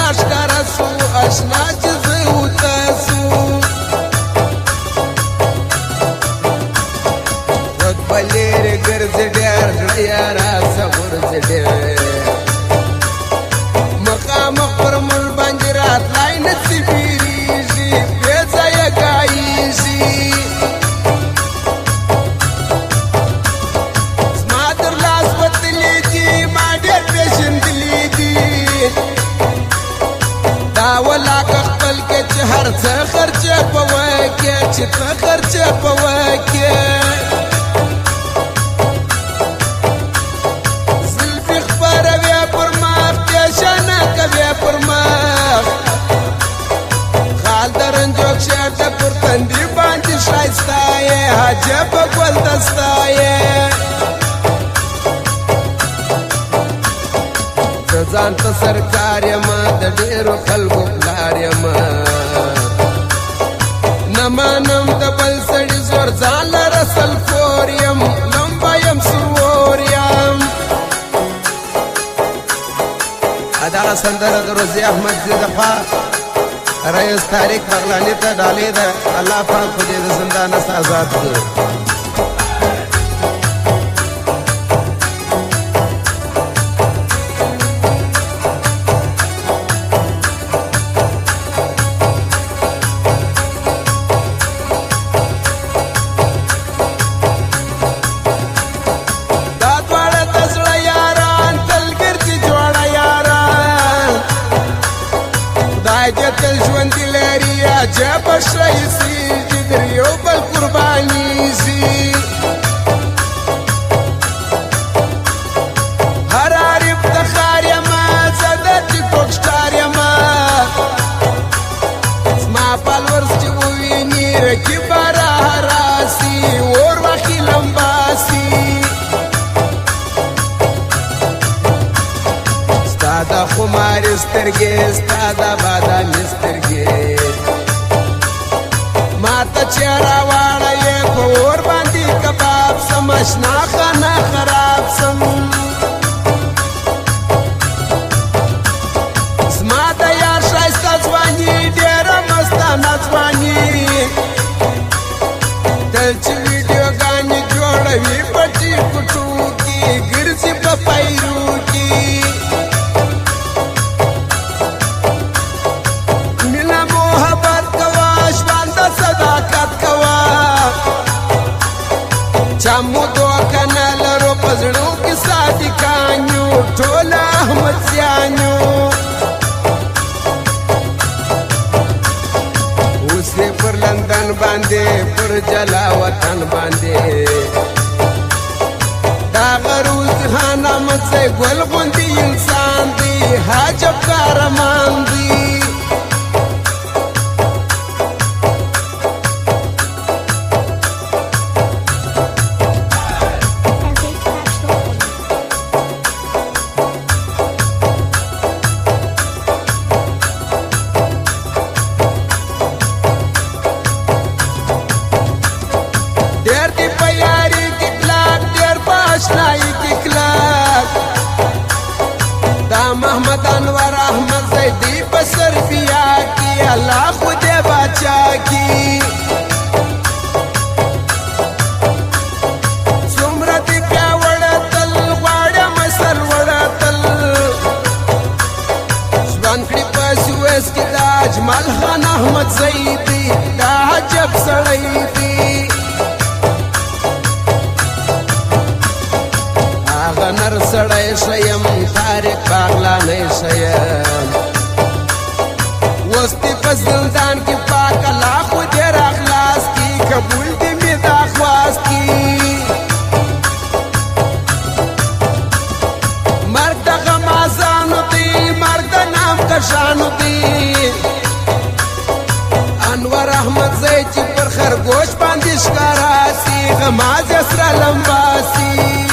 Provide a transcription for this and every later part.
راښکاره سو اشنا چې زه وته سو رتبه لرې ګرځې ډېر زړه یاره صبر دې ډېر مخامخ پر موږ باندې راتلای نصیبېږي بې ځایه ګایېږي زما تر لاس وتلي دي ما ډېر پېژندلي دي دا ولاکه خپل کې چې هر څه خرچه په وکې چې ته خرچه په وکې زلفې خپروې پر مخ پېژنه کوې پر مخ خال د رنجو کښېږده پر تندي باندې ښایسته یې عجبه ګلدسته یې زه ځان ته سرکار یمه د ډېرو خلکو پلار یمه نه منم د بل سړي زور ځان لره سلفور یم لمبه یم سرور یم دغه سندره د روزي احمدزي د خوا رئیس طارق بغلاني ته ډالۍ ده الله پاک خو دې د زندانه څخه آزاد کړي تل ژوندي لري عجبه ښایسي چې در یو بل قربانیږي هر عارف د ښار یمه زه د ټیکټوک سټار یمه زما فالورز چې وویني رقیبه راهراسي اور وخي لمباسي ستا د خمارې سترګې ستا د بادامي سترګې ما ته چې راواړه په اور باندې کباب سم اشنا خانه خراب سم زما د یار ښایسته ځواني ډېره مستانه ځواني تل چې ویډیوګانې جوړوي په ټیکټو کې ګرځي په پیرو کې چامو دوکنه لرو په زړو کې صادقان یو ټول احمدزیان یو اوس یې پر لندن باندې پر جلا وطن باندې دا غروز خان احمدزی ګل غوندې انسان دی عجب کارمان دی محمد انور احمد زیدی بسر بیا کی اللہ خود بچا کی سمرت پیا وڑتل غواړه مسر وڑتل ځوان کړي په سویس کې د اجمل خان احمد زیدی دا عجب سړی دی هغه نر سړی شیم طارق بغلانی شیم اوس دې په زندان کې پاک الله خو دې راخلاص کي قبول دې مې دا خواست کي مرګ د غمازانو دی مرګ د نام کشانو دی انور احمد زی چې پر خرګوش باندې ښکارا سي غماز سره لمباسي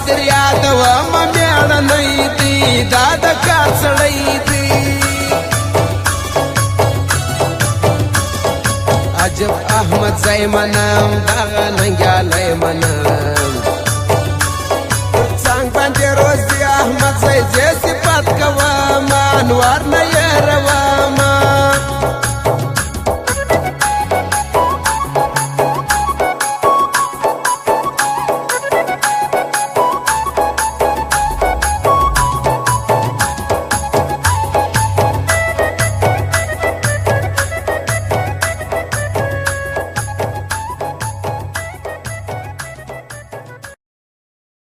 در یادو ما میړنی دی دا د کار سړی دی احمد زای منم دغه ننګیالی منم